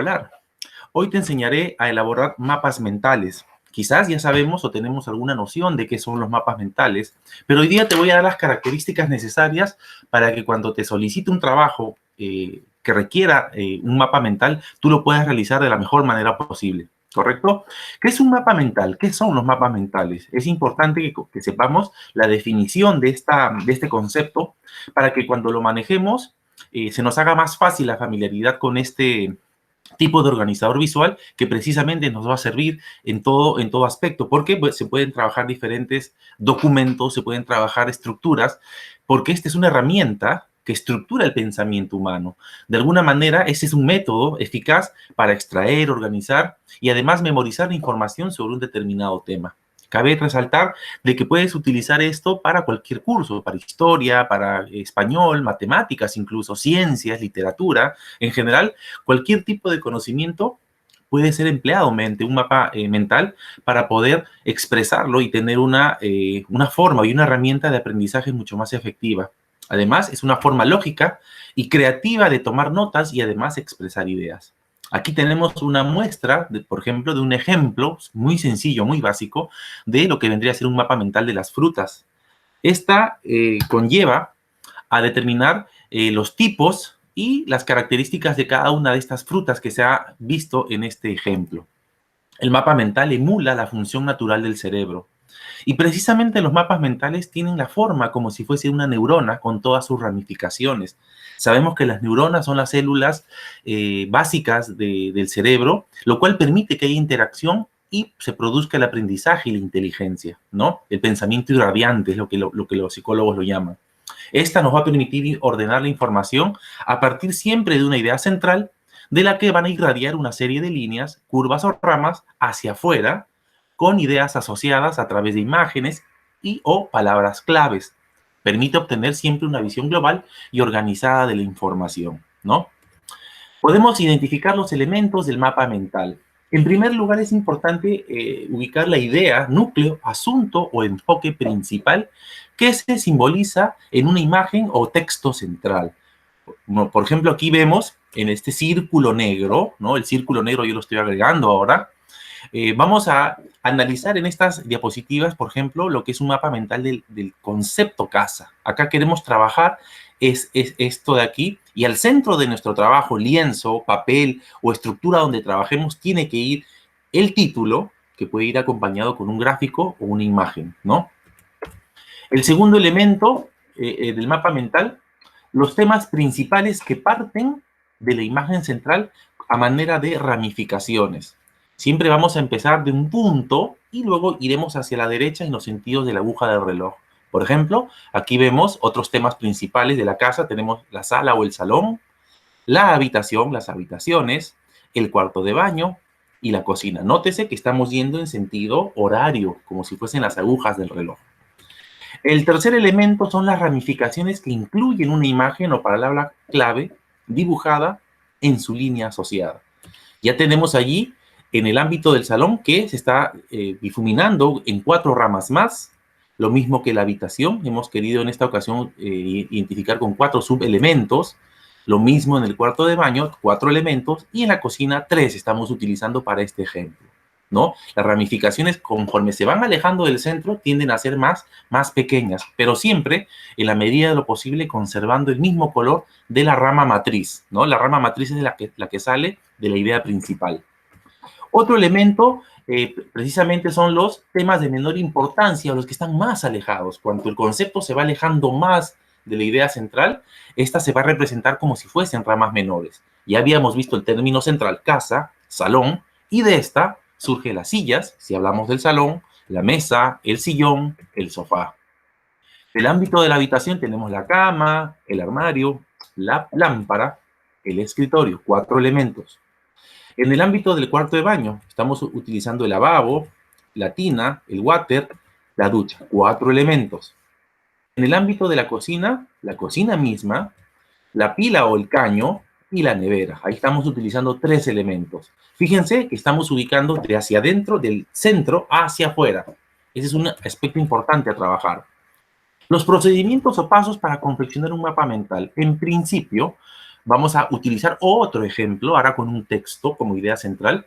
Hola, hoy te enseñaré a elaborar mapas mentales. Quizás ya sabemos o tenemos alguna noción de qué son los mapas mentales, pero hoy día te voy a dar las características necesarias para que cuando te solicite un trabajo que requiera un mapa mental, tú lo puedas realizar de la mejor manera posible. ¿Correcto? ¿Qué es un mapa mental? ¿Qué son los mapas mentales? Es importante que sepamos la definición de este concepto para que cuando lo manejemos se nos haga más fácil la familiaridad con este tipo de organizador visual que precisamente nos va a servir en todo aspecto, porque pues, se pueden trabajar diferentes documentos, se pueden trabajar estructuras, porque esta es una herramienta que estructura el pensamiento humano. De alguna manera, ese es un método eficaz para extraer, organizar y además memorizar la información sobre un determinado tema. Cabe resaltar de que puedes utilizar esto para cualquier curso, para historia, para español, matemáticas, incluso ciencias, literatura. En general, cualquier tipo de conocimiento puede ser empleado mediante un mapa mental para poder expresarlo y tener una forma y una herramienta de aprendizaje mucho más efectiva. Además, es una forma lógica y creativa de tomar notas y además expresar ideas. Aquí tenemos una muestra, por ejemplo, de un ejemplo muy sencillo, muy básico, de lo que vendría a ser un mapa mental de las frutas. Esta conlleva a determinar los tipos y las características de cada una de estas frutas que se ha visto en este ejemplo. El mapa mental emula la función natural del cerebro. Y precisamente los mapas mentales tienen la forma como si fuese una neurona con todas sus ramificaciones. Sabemos que las neuronas son las células básicas del cerebro, lo cual permite que haya interacción y se produzca el aprendizaje y la inteligencia, ¿no? El pensamiento irradiante es lo que los psicólogos lo llaman. Esta nos va a permitir ordenar la información a partir siempre de una idea central de la que van a irradiar una serie de líneas, curvas o ramas hacia afuera con ideas asociadas a través de imágenes y o palabras claves. Permite obtener siempre una visión global y organizada de la información, ¿no? Podemos identificar los elementos del mapa mental. En primer lugar, es importante ubicar la idea, núcleo, asunto o enfoque principal que se simboliza en una imagen o texto central. Por ejemplo, aquí vemos en este círculo negro, ¿no? El círculo negro yo lo estoy agregando ahora. Vamos a analizar en estas diapositivas, por ejemplo, lo que es un mapa mental del concepto casa. Acá queremos trabajar es esto de aquí, y al centro de nuestro trabajo, lienzo, papel o estructura donde trabajemos, tiene que ir el título, que puede ir acompañado con un gráfico o una imagen, ¿no? El segundo elemento del mapa mental, los temas principales que parten de la imagen central a manera de ramificaciones. Siempre vamos a empezar de un punto y luego iremos hacia la derecha en los sentidos de la aguja del reloj. Por ejemplo, aquí vemos otros temas principales de la casa. Tenemos la sala o el salón, la habitación, las habitaciones, el cuarto de baño y la cocina. Nótese que estamos yendo en sentido horario, como si fuesen las agujas del reloj. El tercer elemento son las ramificaciones que incluyen una imagen o palabra clave dibujada en su línea asociada. Ya tenemos allí en el ámbito del salón que se está difuminando en 4 ramas más, lo mismo que la habitación. Hemos querido en esta ocasión identificar con 4 subelementos, lo mismo en el cuarto de baño, 4 elementos, y en la cocina 3 estamos utilizando para este ejemplo, ¿no? Las ramificaciones, conforme se van alejando del centro, tienden a ser más pequeñas, pero siempre, en la medida de lo posible, conservando el mismo color de la rama matriz, ¿no? La rama matriz es la que sale de la idea principal. Otro elemento, precisamente, son los temas de menor importancia, los que están más alejados. Cuando el concepto se va alejando más de la idea central, esta se va a representar como si fuesen ramas menores. Ya habíamos visto el término central, casa, salón, y de esta surgen las sillas, si hablamos del salón, la mesa, el sillón, el sofá. En el ámbito de la habitación tenemos la cama, el armario, la lámpara, el escritorio, 4 elementos. En el ámbito del cuarto de baño, estamos utilizando el lavabo, la tina, el water, la ducha, 4 elementos. En el ámbito de la cocina misma, la pila o el caño y la nevera. Ahí estamos utilizando 3 elementos. Fíjense que estamos ubicando de hacia adentro, del centro hacia afuera. Ese es un aspecto importante a trabajar. Los procedimientos o pasos para confeccionar un mapa mental. En principio, vamos a utilizar otro ejemplo, ahora con un texto como idea central,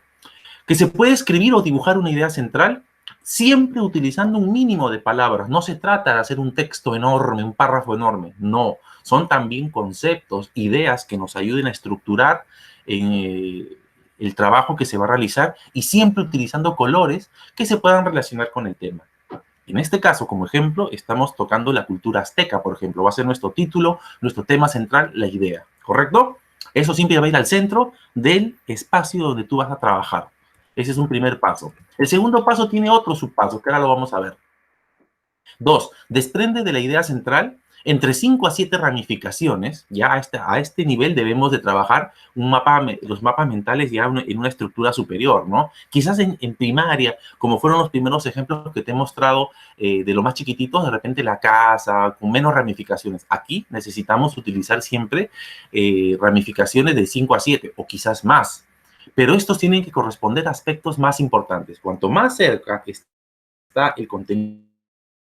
que se puede escribir o dibujar una idea central siempre utilizando un mínimo de palabras. No se trata de hacer un texto enorme, un párrafo enorme, no. Son también conceptos, ideas que nos ayuden a estructurar el trabajo que se va a realizar y siempre utilizando colores que se puedan relacionar con el tema. En este caso, como ejemplo, estamos tocando la cultura azteca, por ejemplo. Va a ser nuestro título, nuestro tema central, la idea, ¿correcto? Eso siempre va a ir al centro del espacio donde tú vas a trabajar. Ese es un primer paso. El segundo paso tiene otro subpaso, que ahora lo vamos a ver. 2. Desprende de la idea central entre 5 a 7 ramificaciones. Ya a este nivel debemos de trabajar los mapas mentales ya en una estructura superior, ¿no? Quizás en primaria, como fueron los primeros ejemplos que te he mostrado de lo más chiquititos, de repente la casa, con menos ramificaciones. Aquí necesitamos utilizar siempre ramificaciones de 5 a 7 o quizás más. Pero estos tienen que corresponder a aspectos más importantes. Cuanto más cerca está el contenido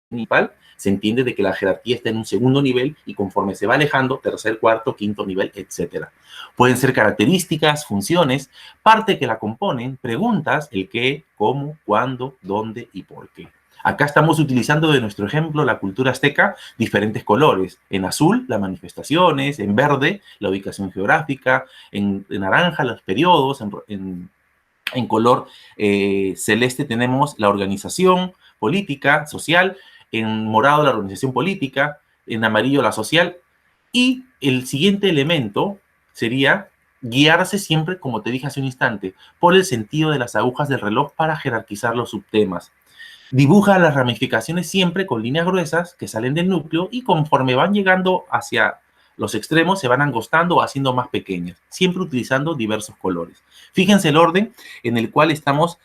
principal, se entiende de que la jerarquía está en un segundo nivel y conforme se va alejando, tercer, cuarto, quinto nivel, etc. Pueden ser características, funciones, parte que la componen, preguntas, el qué, cómo, cuándo, dónde y por qué. Acá estamos utilizando de nuestro ejemplo la cultura azteca diferentes colores. En azul, las manifestaciones, en verde, la ubicación geográfica, en naranja, los periodos, en color celeste tenemos la organización política, social, en morado la organización política, en amarillo la social, y el siguiente elemento sería guiarse siempre, como te dije hace un instante, por el sentido de las agujas del reloj para jerarquizar los subtemas. Dibuja las ramificaciones siempre con líneas gruesas que salen del núcleo y conforme van llegando hacia los extremos se van angostando o haciendo más pequeñas, siempre utilizando diversos colores. Fíjense el orden en el cual estamos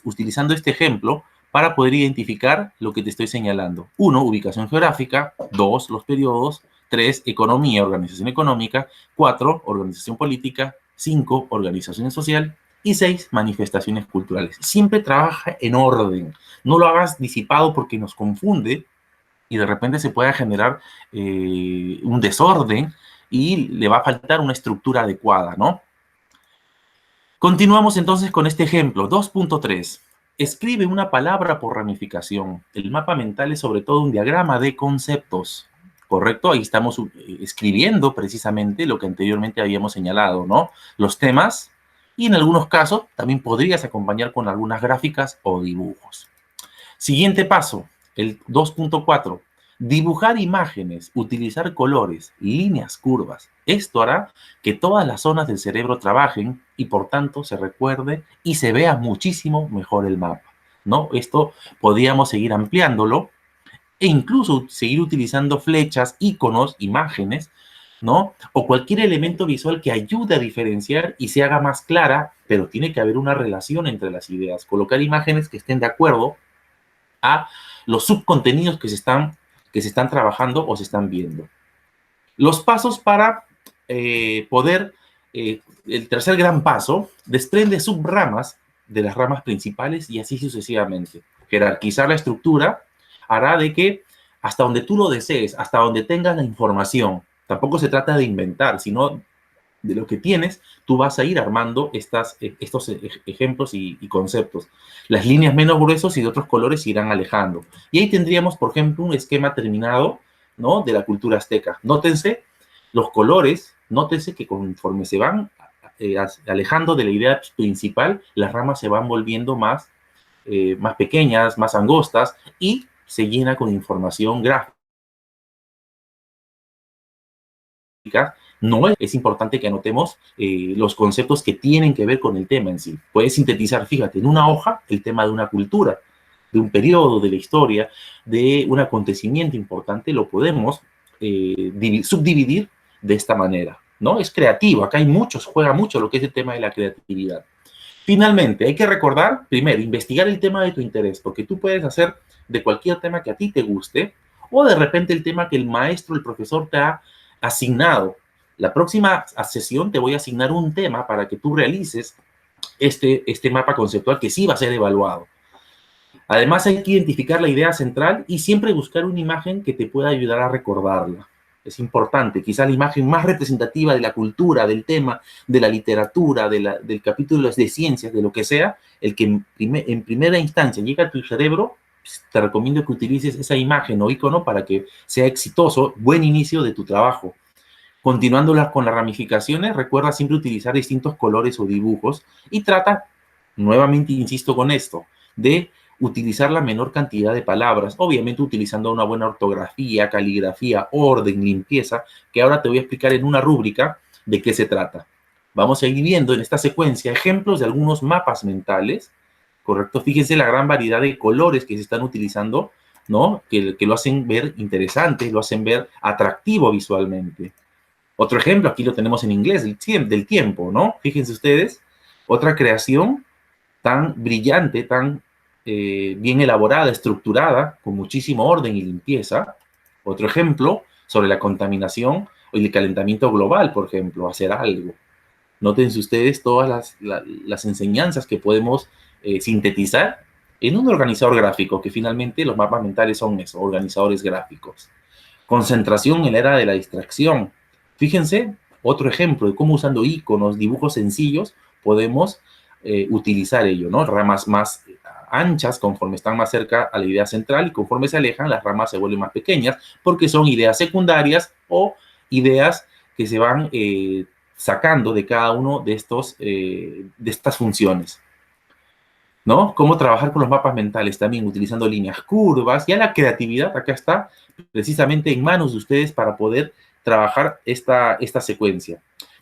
utilizando este ejemplo para poder identificar lo que te estoy señalando. 1, ubicación geográfica. 2, los periodos. 3, economía, organización económica. 4, organización política. 5, organización social. Y 6, manifestaciones culturales. Siempre trabaja en orden. No lo hagas disipado porque nos confunde y de repente se puede generar un desorden y le va a faltar una estructura adecuada, ¿no? Continuamos entonces con este ejemplo. 2.3. Escribe una palabra por ramificación. El mapa mental es sobre todo un diagrama de conceptos, ¿correcto? Ahí estamos escribiendo precisamente lo que anteriormente habíamos señalado, ¿no? Los temas y en algunos casos también podrías acompañar con algunas gráficas o dibujos. Siguiente paso, el 2.4. Dibujar imágenes, utilizar colores, líneas, curvas. Esto hará que todas las zonas del cerebro trabajen y por tanto se recuerde y se vea muchísimo mejor el mapa, ¿no? Esto podríamos seguir ampliándolo e incluso seguir utilizando flechas, iconos, imágenes, ¿no? O cualquier elemento visual que ayude a diferenciar y se haga más clara, pero tiene que haber una relación entre las ideas. Colocar imágenes que estén de acuerdo a los subcontenidos que se están trabajando o se están viendo. Los pasos para poder, el tercer gran paso, desprende subramas de las ramas principales y así sucesivamente. Jerarquizar la estructura hará de que hasta donde tú lo desees, hasta donde tengas la información, tampoco se trata de inventar, sino de lo que tienes, tú vas a ir armando estos ejemplos y conceptos. Las líneas menos gruesos y de otros colores se irán alejando. Y ahí tendríamos, por ejemplo, un esquema terminado, ¿no? De la cultura azteca. Nótense los colores, nótense que conforme se van alejando de la idea principal, las ramas se van volviendo más pequeñas, más angostas y se llena con información gráfica. No es importante que anotemos los conceptos que tienen que ver con el tema en sí. Puedes sintetizar, fíjate, en una hoja el tema de una cultura, de un periodo de la historia, de un acontecimiento importante, lo podemos subdividir de esta manera, ¿no? Es creativo, acá hay juega mucho lo que es el tema de la creatividad. Finalmente, hay que recordar, primero, investigar el tema de tu interés, porque tú puedes hacer de cualquier tema que a ti te guste, o de repente el tema que el maestro, el profesor te ha asignado. La próxima sesión te voy a asignar un tema para que tú realices este mapa conceptual que sí va a ser evaluado. Además, hay que identificar la idea central y siempre buscar una imagen que te pueda ayudar a recordarla. Es importante. Quizás la imagen más representativa de la cultura, del tema, de la literatura, del capítulo de ciencias, de lo que sea, el que en primera instancia llega a tu cerebro, te recomiendo que utilices esa imagen o icono para que sea exitoso, buen inicio de tu trabajo. Continuándolas con las ramificaciones, recuerda siempre utilizar distintos colores o dibujos y trata, nuevamente insisto con esto, de utilizar la menor cantidad de palabras, obviamente utilizando una buena ortografía, caligrafía, orden, limpieza, que ahora te voy a explicar en una rúbrica de qué se trata. Vamos a ir viendo en esta secuencia ejemplos de algunos mapas mentales, ¿correcto? Fíjense la gran variedad de colores que se están utilizando, ¿no? Que lo hacen ver interesante, lo hacen ver atractivo visualmente. Otro ejemplo, aquí lo tenemos en inglés, del tiempo, ¿no? Fíjense ustedes, otra creación tan brillante, tan bien elaborada, estructurada, con muchísimo orden y limpieza. Otro ejemplo sobre la contaminación o el calentamiento global, por ejemplo, hacer algo. Nótense ustedes todas las enseñanzas que podemos sintetizar en un organizador gráfico, que finalmente los mapas mentales son eso, organizadores gráficos. Concentración en la era de la distracción. Fíjense, otro ejemplo de cómo usando iconos, dibujos sencillos, podemos utilizar ello, ¿no? Ramas más anchas conforme están más cerca a la idea central y conforme se alejan, las ramas se vuelven más pequeñas porque son ideas secundarias o ideas que se van sacando de cada uno de estas funciones. ¿No? Cómo trabajar con los mapas mentales también, utilizando líneas curvas. Ya la creatividad acá está precisamente en manos de ustedes para poder trabajar esta secuencia.